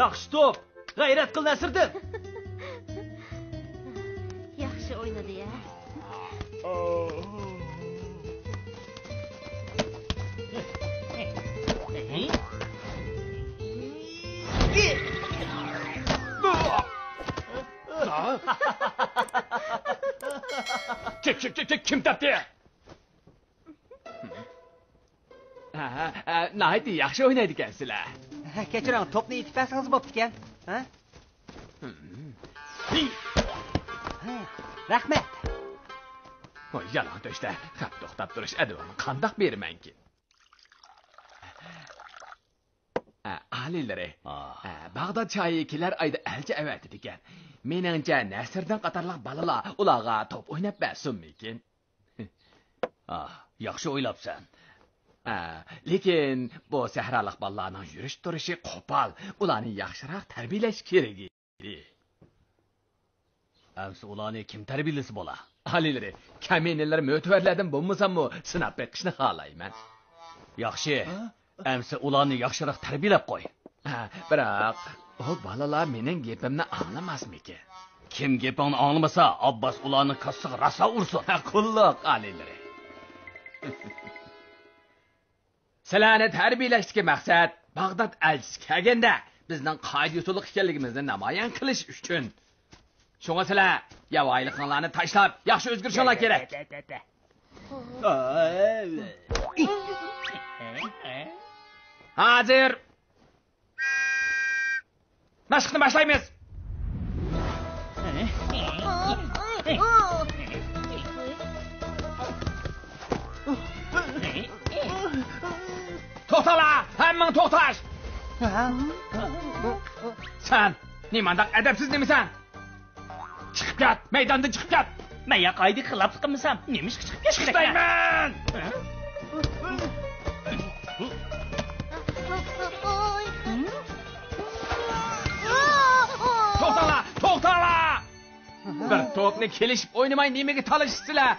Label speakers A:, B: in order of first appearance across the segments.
A: Yaxshi to'p. G'ayrat qil Nasriddin.
B: Yaxshi o'ynadi ya.
C: Kim topdi? Nihoyat yaxshi o'ynaydi ekansizlar.
D: Kechiring, to'pni yetib bersangiz bo'pti ekan. Ha? Rahmat.
C: Voy, yalan to'shda. Xat to'xtab turish adabini qandoq beramanki? Alilari. Bag'dod shoyikilar ayda alcha avatdi ekan. Meningcha Nasrdan qatorliq balalar ularga top o'ynab bersinmikin.
A: Yaxshi o'ylabsan.
C: Lekin bu sahroliq balalarning yurish turishi qo'pol. Ularni yaxshiroq tarbiyalash kerak.
A: Amsi ularni kim tarbiyalasi bo'la?
C: Alilari, kaminalar mo'tvarlardan bo'lmasa-mu sinab beqishni xohlayman.
A: Yaxshi. Amsi ularni yaxshiroq tarbiyalab qo'y.
C: Biroq o balalar mening gapimni anglamasmikin?
A: Kim gapingni anglamasa, Abbos ularni kassiga rasa ursin.
C: Qulluq alilari. Sizlarni tarbiyalashdagi maqsad Bag'dod elchisi kelganda bizning qoida usullik ekanligimizni namoyon qilish uchun. Shunga sizlar yavoyliqlarni tashlab, yaxshi o'zgarishlar kerak. Hozir mashqni boshlaymiz. To'xtala, hammang to'xtash. Sen nimandaq adabsiz nemisan? Chiqib ket, maydondan chiqib ket.
A: Men ya qoida xiloflik qilmasam, nemish chiqib ketish kerak?
C: Chiqmayman. To'xtala! Bir to'pni kelishib o'ynamay nimaga talashibsizlar?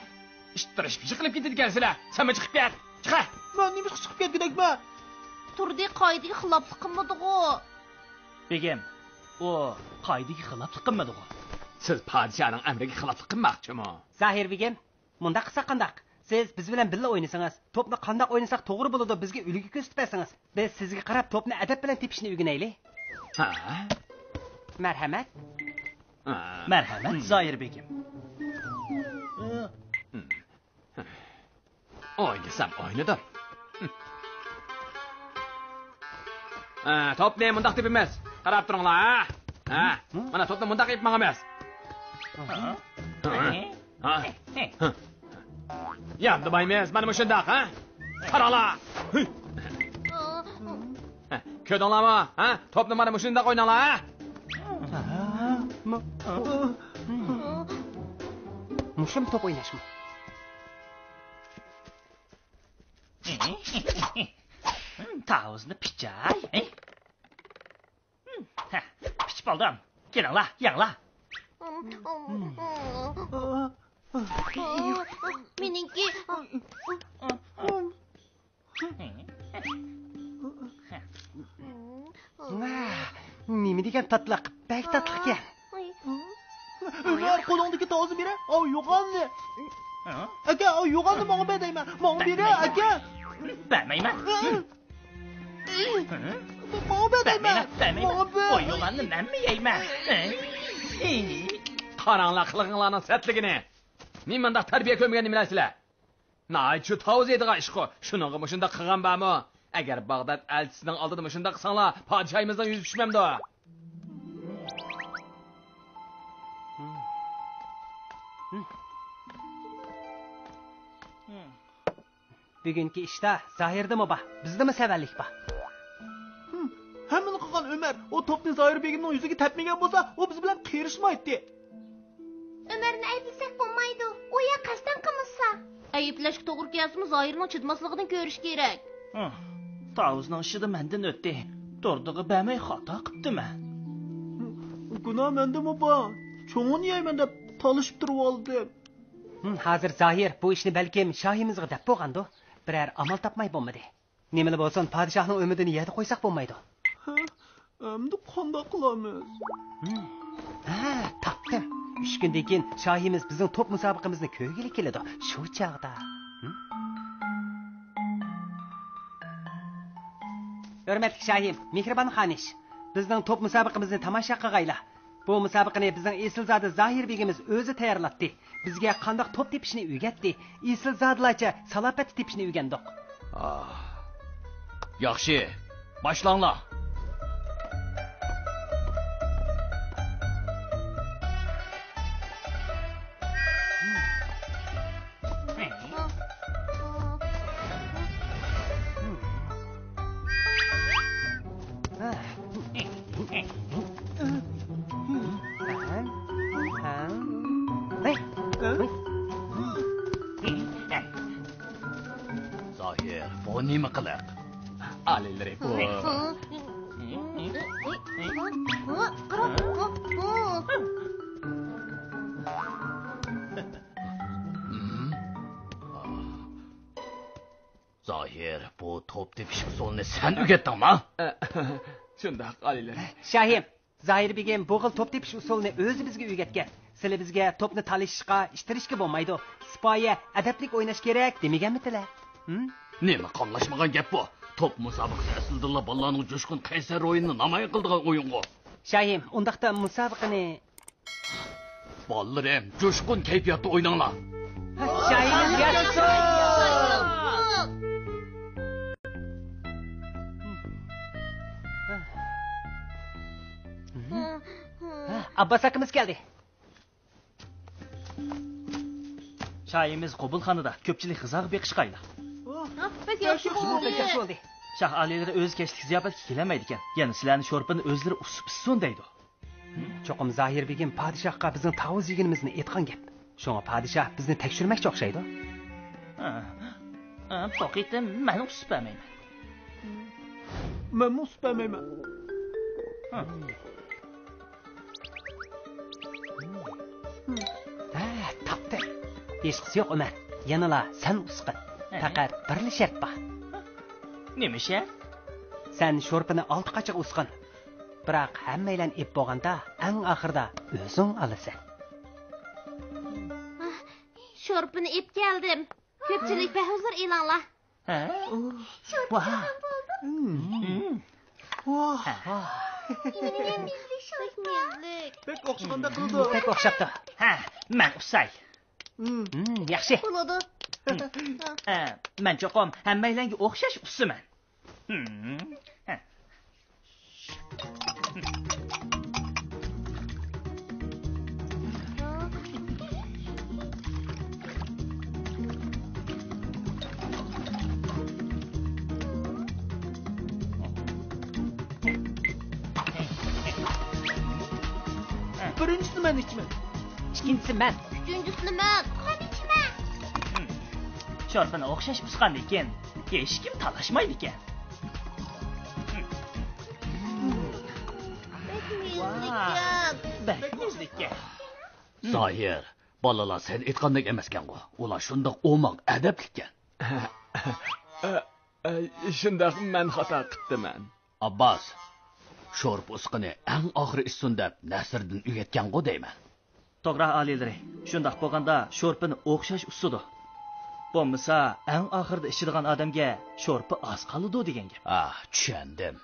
C: Ishtirish pishi qilib ketadigansizlar. Sen chiqib ket. Chiq.
D: Men nima chiqib ketgidakman?
B: Turdi qoidaga xiloflik qilmadi-ku.
A: Begim, o qoidaga xiloflik qilmadi-ku.
C: Siz podshohning amriga xiloflik qilmoqchimi?
D: Zahir begim, bunda qilsa qandaq? Siz biz bilan birga o'ynasangiz, to'pni qanday o'ynasak to'g'ri bo'ladi, bizga ulgi ko'rsatib bersangiz, biz sizga qarab to'pni adab bilan tepishni o'rganaylik.
C: Ha?
D: Marhamat.
A: Marhamat, Zoir begim.
C: O'ynasam o'ynadim. To'pni mundaq deb emas. Qarab turinglar, ha? Mana to'pni mundaq deb emas. Yam demaymiz, mana shundaq, ha? Qaranglar. Ko'rdinglarmi? Ha? To'pni mana shundaq o'ynanglar, ha?
D: Mushum top o'ynashmi?
A: Tavzni pichay. Pichib oldim. Kelinglar, yanglar.
B: Meningki
D: nima degan tatliq, bak tatliq ekan. Ular qo'lingdagi tozni bera. Oy, yo'qoldi. Aka, oy, yo'qoldi, menga berayman. Menga bera, aka.
A: Bermayman.
D: Menga berayman.
A: Oy, yo'qoldi, menmi yeyman?
C: Qaranglar qilinglarning satligini. Men mendaq tarbiya ko'rmagan nimalar? Naychu tavz edigan ish qo. Shuningga shunda qilgan bormi? Agar Bag'dod elchisining oldida shunda qilsanglar, podshohimizdan yuz tushmamdi.
D: Bugungi ishda Zohirdami bor? Bizdami savallik bor? Hammani qilgan Umar, o to'pni Zohir begimning yuziga tepmagan bo'lsa, u biz bilan qirishmaydi.
B: Umarni ayblasak bo'lmaydi. U ya qasddan qilmasa. Ayblashga to'g'ri kelsa, Zohirning chidmasligidan ko'rish kerak.
A: Tavzning ishida mendan o'tdi. To'rdig'i bermay xato qilibdimi?
D: Gunoh mendami bor? Cho'ng'ini yeyman deb talishib turib oldim. Hozir Zohir bu ishni balkim shohimizga deb bo'lgandi. Biror amal topmay bo'lmadi. Nimani bo'lsin, podshohning umidini yerda qo'ysak bo'lmaydi. Endi qanday qilamiz?
E: Ha, tapdim. 3 kundan keyin shohimiz bizning top musobaqamizni ko'rgili keladi. Shu chog'da. Hurmatli shohim, mehribon xonish. Bizning top musobaqamizni tomosha qilg'aylar. Bu musobaqani bizning Esilzoda Zohir begimiz o'zi tayyorlatdi. Bizga qanday top tepishni o'rgatdi. Esilzodalarcha salopat tepishni o'rgandik.
C: Yaxshi, başlanglar. Zohir, bu nima qiliq? Alileri bu. Zohir, bu top tepish usulini sen o'rgatdingmi?
F: Shundoq, alileri.
E: Shohim, Zohir begim bu xil top tepish usulini o'zi bizga o'rgatgan. Sizlar bizga topni talishishga, ishtirishga bo'lmaydi. Sipoya, adablik o'ynash kerak demaganmidinglar?
C: Nima qamlashmagan gap bu? Top musobaqasi aslida bolalarning jo'shqin qaysar o'yinini namoyon qildigan o'yin-ku.
E: Shohim, undaqda musobaqani
C: Bolalarım, jo'shqin kayfiyatda o'ynanglar.
E: Shohim yaxshi. Abbas akamiz keldi.
A: Shohimiz qabulxonada ko'pchilik qiziq beqishqaylar.
B: Bek yaxshi
E: bo'ldi.
A: Shoh alilari o'z kechlik ziyofatga kelamaydi ekan. Yana sizlarning sho'rpini o'zlari usib-ussun deydi.
E: Cho'qim Zohir begim podshohga bizning tavuz yeginimizni aytgan gap. Shunga podshoh bizni tekshirmoqchi o'xshaydi.
A: To'qiyda men usibmayman.
D: Men uspamayman.
E: Tapdi. Hechqisi yo'q Umar. Yanala sen usqin. Faqat bir shart bor.
A: Nima shart?
E: Sen sho'rpini 6 qachiq usqin. Biroq hammanglar ep bo'lganda, eng oxirida o'zing olasan.
B: Sho'rpini ep keldim. Ko'pchilik behuzur e'lonlar.
A: Voh.
D: Bek o'xshaganda qildi.
E: Bek o'xshabdi.
A: Men usay.
E: Yaxshi.
B: Bo'ladi.
A: Men cho'qim hammanglarga o'xshash usiman.
D: Birinchisi men ichman.
E: Ikkinchisi men.
B: Üçüncüsünü men. Men içime.
A: Sho'rpini o'xshash usqandan keyin hech kim talashmaydi ekan. Bekmizlikka.
C: Zohir, bolalar sen aytgandek emaskan-ku. Ular shundoq o'moq adablikkan.
F: Shundoq men xato qildim.
C: Abbas, sho'rp usqini eng oxiri issun deb Nasriddin o'rgatgan-ku deyman.
A: To'g'ri alilari, shundoq bo'lganda sho'rpini o'xshash usudi. Bo'lmasa, eng oxirida ichadigan odamga sho'rpi oz qoladi degan gap.
C: Tushundim.